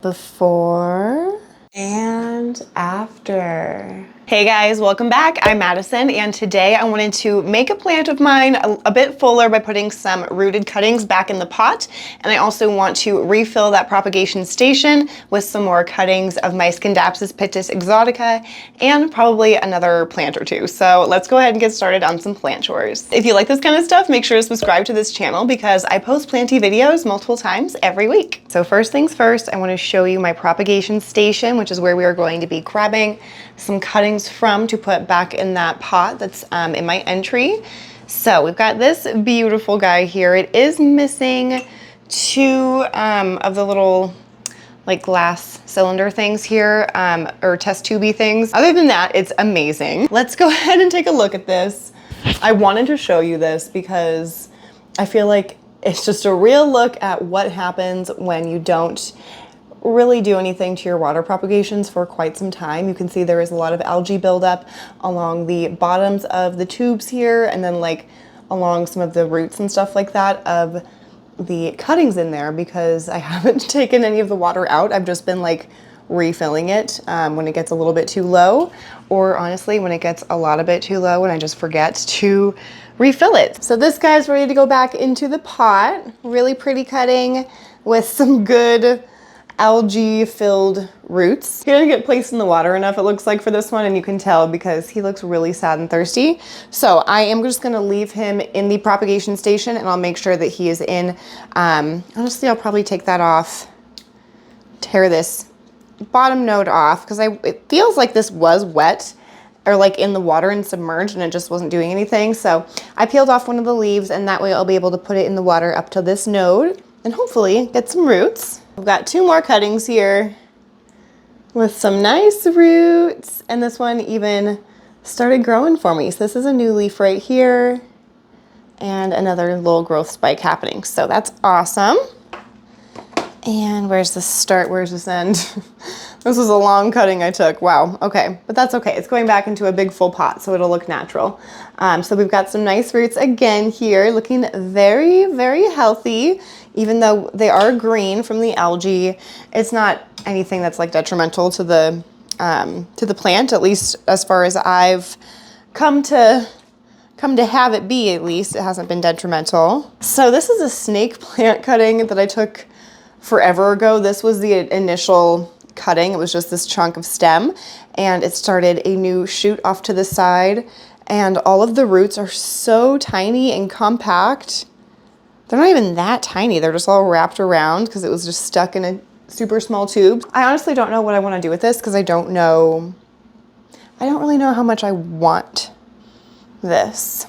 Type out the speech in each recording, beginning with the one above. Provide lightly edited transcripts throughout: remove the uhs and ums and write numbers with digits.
Before and after. Hey guys, welcome back. I'm Madison, and today I wanted to make a plant of mine a bit fuller by putting some rooted cuttings back in the pot. And I also want to refill that propagation station with some more cuttings of my Scindapsus pictus exotica and probably another plant or two. So let's go ahead and get started on some plant chores. If you like this kind of stuff, make sure to subscribe to this channel because I post planty videos multiple times every week. So first things first, I want to show you my propagation station, which is where we are going to be grabbing some cuttings from to put back in that pot that's in my entry. So we've got this beautiful guy here. It is missing two of the little like glass cylinder things here, or test tubey things. Other than that, it's amazing. Let's go ahead and take a look at this. I wanted to show you this because I feel like it's just a real look at what happens when you don't really do anything to your water propagations for quite some time. You can see there is a lot of algae buildup along the bottoms of the tubes here, and then like along some of the roots and stuff like that of the cuttings in there because I haven't taken any of the water out. I've just been like refilling it when it gets a little bit too low, or honestly when it gets a lot a bit too low and I just forget to refill it. So this guy's ready to go back into the pot. Really pretty cutting with some good algae filled roots. He didn't get placed in the water enough, it looks like, for this one, and you can tell because he looks really sad and thirsty. So I am just gonna leave him in the propagation station and I'll make sure that he is in, honestly, I'll probably take that off, tear this bottom node off because it feels like this was wet or like in the water and submerged and it just wasn't doing anything. So I peeled off one of the leaves and that way I'll be able to put it in the water up to this node and hopefully get some roots. I've got two more cuttings here with some nice roots, and this one even started growing for me. So this is a new leaf right here and another little growth spike happening. So that's awesome. And where's the start? Where's this end? This was a long cutting I took. Wow. Okay, but that's okay. It's going back into a big full pot, so it'll look natural. So we've got some nice roots again here, looking very, very healthy. Even though they are green from the algae, it's not anything that's like detrimental to the plant, at least as far as I've come to have it be. At least it hasn't been detrimental. So this is a snake plant cutting that I took forever ago. This was the initial cutting. It was just this chunk of stem, and it started a new shoot off to the side, and all of the roots are so tiny and compact. They're not even that tiny. They're just all wrapped around because it was just stuck in a super small tube. I honestly don't know what I want to do with this because I don't really know how much I want this.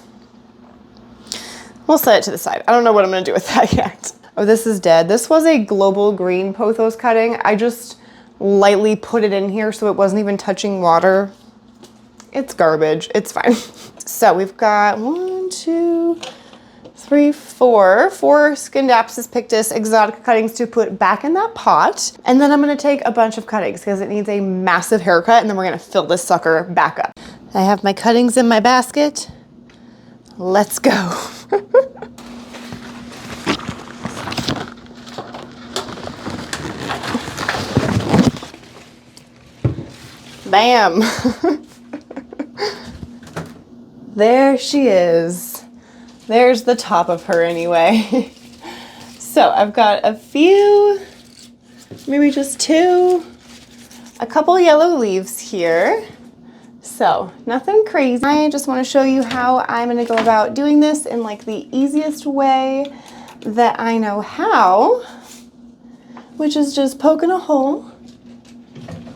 We'll set it to the side. I don't know what I'm going to do with that yet. Oh, this is dead. This was a global green pothos cutting. I just lightly put it in here so it wasn't even touching water. It's garbage. It's fine. So we've got 1, 2, 3, 4 Scindapsus pictus exotica cuttings to put back in that pot. And then I'm gonna take a bunch of cuttings because it needs a massive haircut, and then we're gonna fill this sucker back up. I have my cuttings in my basket. Let's go. Bam. There she is. There's the top of her anyway. So I've got a few, maybe just two, a couple yellow leaves here. So nothing crazy. I just want to show you how I'm going to go about doing this in like the easiest way that I know how, which is just poking a hole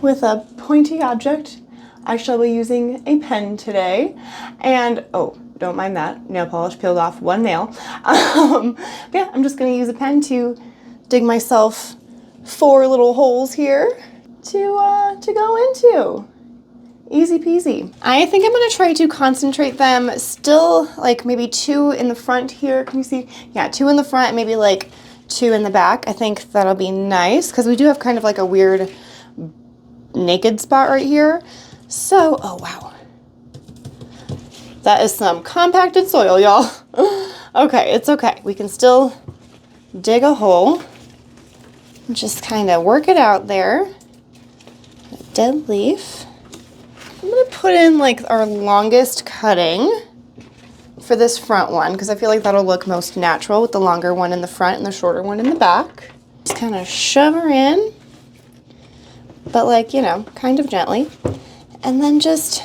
with a pointy object. I shall be using a pen today, and oh, don't mind that, nail polish peeled off one nail. Yeah, I'm just gonna use a pen to dig myself 4 little holes here to go into. Easy peasy. I think I'm gonna try to concentrate them still, like maybe 2 in the front here. Can you see? Yeah, 2 in the front and maybe like 2 in the back. I think that'll be nice because we do have kind of like a weird naked spot right here. So, oh wow. That is some compacted soil, y'all. Okay, it's okay. We can still dig a hole. Just kind of work it out there. Dead leaf. I'm gonna put in like our longest cutting for this front one because I feel like that'll look most natural with the longer one in the front and the shorter one in the back. Just kind of shove her in, but like, you know, kind of gently. And then just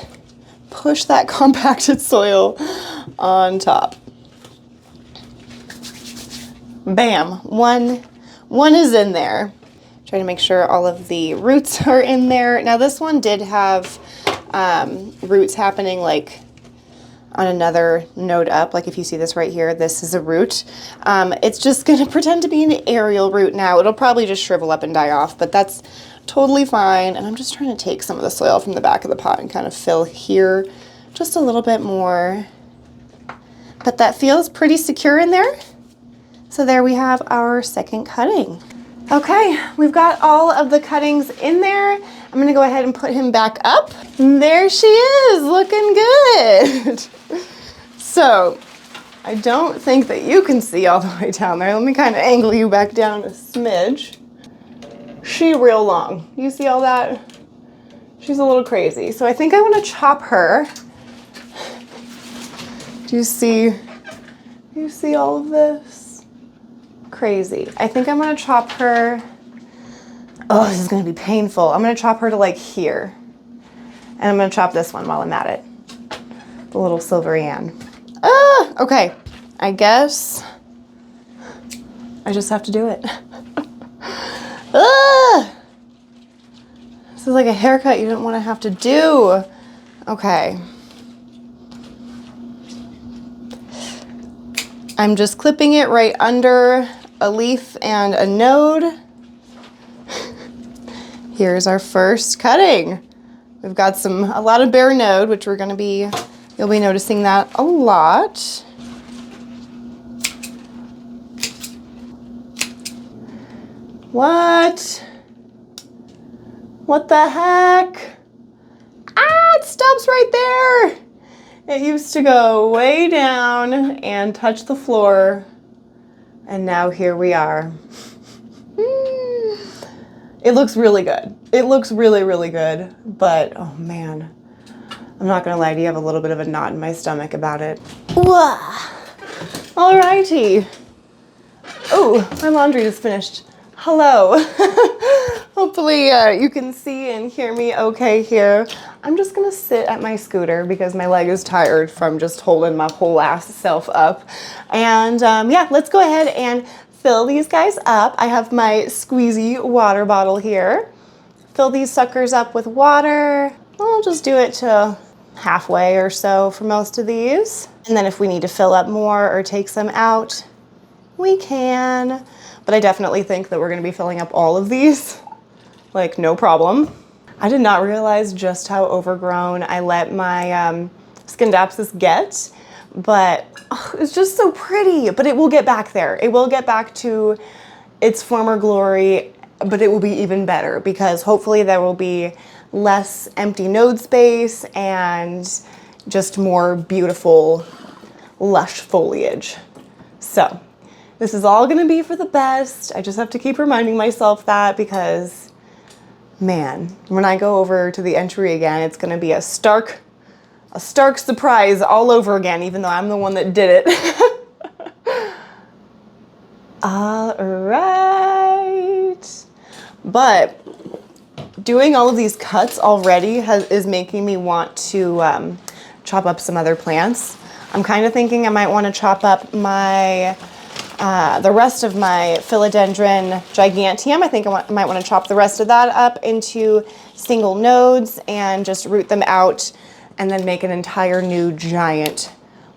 push that compacted soil on top. Bam, one is in there. Trying to make sure all of the roots are in there. Now this one did have roots happening like on another node up. Like if you see this right here, this is a root. It's just gonna pretend to be an aerial root now. It'll probably just shrivel up and die off, but that's totally fine. And I'm just trying to take some of the soil from the back of the pot and kind of fill here just a little bit more. But that feels pretty secure in there. So there we have our second cutting. Okay, we've got all of the cuttings in there. I'm gonna go ahead and put him back up. And there she is, looking good. So, I don't think that you can see all the way down there. Let me kind of angle you back down a smidge. She real long. You see all that? She's a little crazy. So I think I wanna chop her. Do you see all of this? Crazy. I think I'm gonna chop her. Oh, this is gonna be painful. I'm gonna chop her to like here. And I'm gonna chop this one while I'm at it. The little silvery Ann. Ah, okay. I guess I just have to do it. Ah! This is like a haircut you don't want to have to do. Okay. I'm just clipping it right under a leaf and a node. Here's our first cutting. We've got a lot of bare node, which you'll be noticing that a lot. What? What the heck? Ah, it stops right there. It used to go way down and touch the floor, and now here we are. It looks really good. It looks really, really good, but oh man, I'm not gonna lie to you, I have a little bit of a knot in my stomach about it. Alrighty. Oh, my laundry is finished. Hello. Hopefully you can see and hear me okay here. I'm just gonna sit at my scooter because my leg is tired from just holding my whole ass self up. And yeah, let's go ahead and fill these guys up. I have my squeezy water bottle here. Fill these suckers up with water. I'll just do it to halfway or so for most of these. And then if we need to fill up more or take some out, we can. But I definitely think that we're gonna be filling up all of these, like no problem. I did not realize just how overgrown I let my scindapsus get, but it's just so pretty. But it will get back there. It will get back to its former glory, but it will be even better because hopefully there will be less empty node space and just more beautiful, lush foliage. So this is all gonna be for the best. I just have to keep reminding myself that because, man, when I go over to the entry again, it's gonna be a stark surprise all over again, even though I'm the one that did it. All right. But doing all of these cuts already is making me want to chop up some other plants. I'm kind of thinking I might want to chop up my the rest of my philodendron giganteum. I think I might want to chop the rest of that up into single nodes and just root them out and then make an entire new giant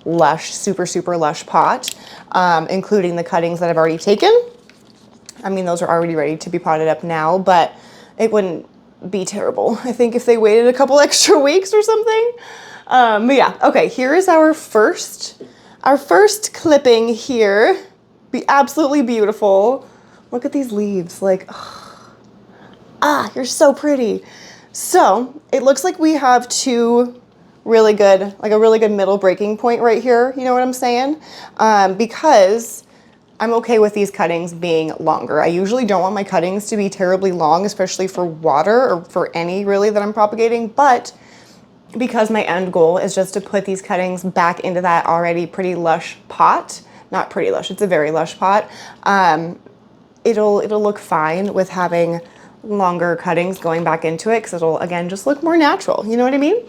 lush, super, super lush pot, including the cuttings that I've already taken. I mean, those are already ready to be potted up now, but it wouldn't be terrible, I think, if they waited a couple extra weeks or something. But yeah, okay, here is our first clipping here. Be absolutely beautiful. Look at these leaves, like, you're so pretty. So it looks like we have two really good, like a really good middle breaking point right here. You know what I'm saying? Because I'm okay with these cuttings being longer. I usually don't want my cuttings to be terribly long, especially for water or for any really that I'm propagating, but because my end goal is just to put these cuttings back into that already pretty lush pot, not pretty lush, it's a very lush pot, it'll look fine with having longer cuttings going back into it, because it'll, again, just look more natural. You know what I mean?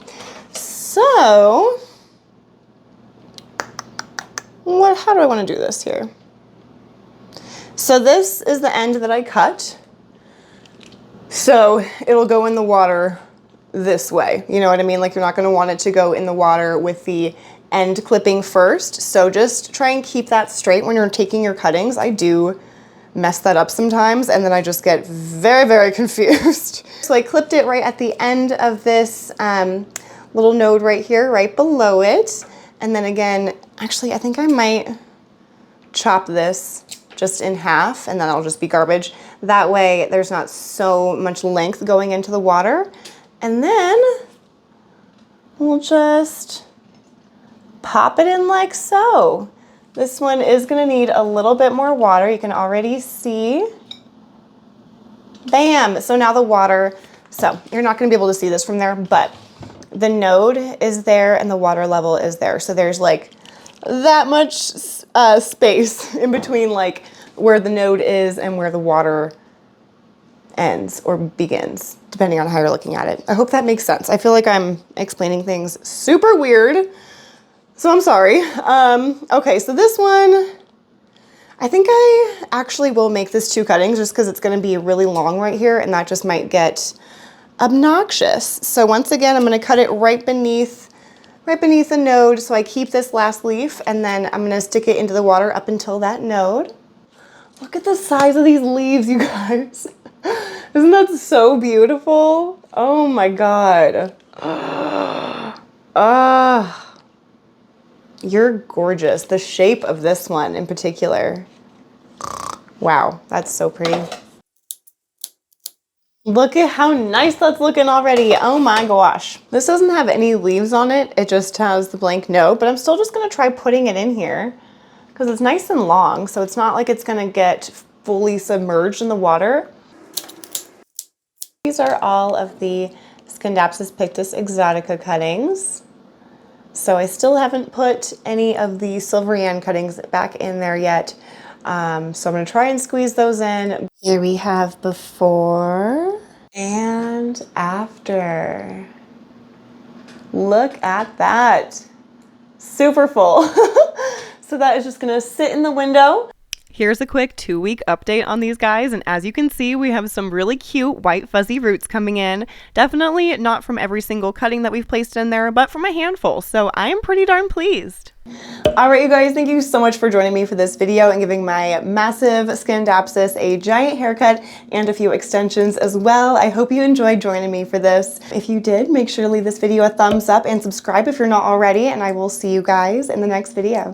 So, how do I want to do this here? So this is the end that I cut. So it'll go in the water this way. You know what I mean? Like, you're not going to want it to go in the water with the end clipping first. So just try and keep that straight when you're taking your cuttings. I do mess that up sometimes, and then I just get very, very confused. So I clipped it right at the end of this little node right here, right below it. And then again, actually, I think I might chop this just in half, and then it'll just be garbage. That way there's not so much length going into the water. And then we'll just pop it in like so. This one is gonna need a little bit more water. You can already see. Bam! So now the water, so you're not gonna be able to see this from there, but the node is there and the water level is there. So there's like that much space in between like where the node is and where the water ends or begins, depending on how you're looking at it. I hope that makes sense. I feel like I'm explaining things super weird, so I'm sorry. Okay, so this one, I think I actually will make this 2 cuttings just because it's going to be really long right here, and that just might get obnoxious. So once again, I'm going to cut it right beneath the node, so I keep this last leaf, and then I'm going to stick it into the water up until that node. Look at the size of these leaves, you guys. Isn't that so beautiful? Oh my God. You're gorgeous. The shape of this one in particular. Wow, that's so pretty. Look at how nice that's looking already. Oh my gosh. This doesn't have any leaves on it. It just has the blank node, but I'm still just gonna try putting it in here because it's nice and long, so it's not like it's gonna get fully submerged in the water. These are all of the Scindapsus pictus exotica cuttings. So I still haven't put any of the Silverian cuttings back in there yet. So I'm gonna try and squeeze those in. Here we have before and after. Look at that. Super full. So that is just gonna sit in the window. Here's a quick 2-week update on these guys, and as you can see, we have some really cute white fuzzy roots coming in. Definitely not from every single cutting that we've placed in there, but from a handful, so I am pretty darn pleased. All right, you guys, thank you so much for joining me for this video and giving my massive scindapsus a giant haircut and a few extensions as well. I hope you enjoyed joining me for this. If you did, make sure to leave this video a thumbs up and subscribe if you're not already, and I will see you guys in the next video.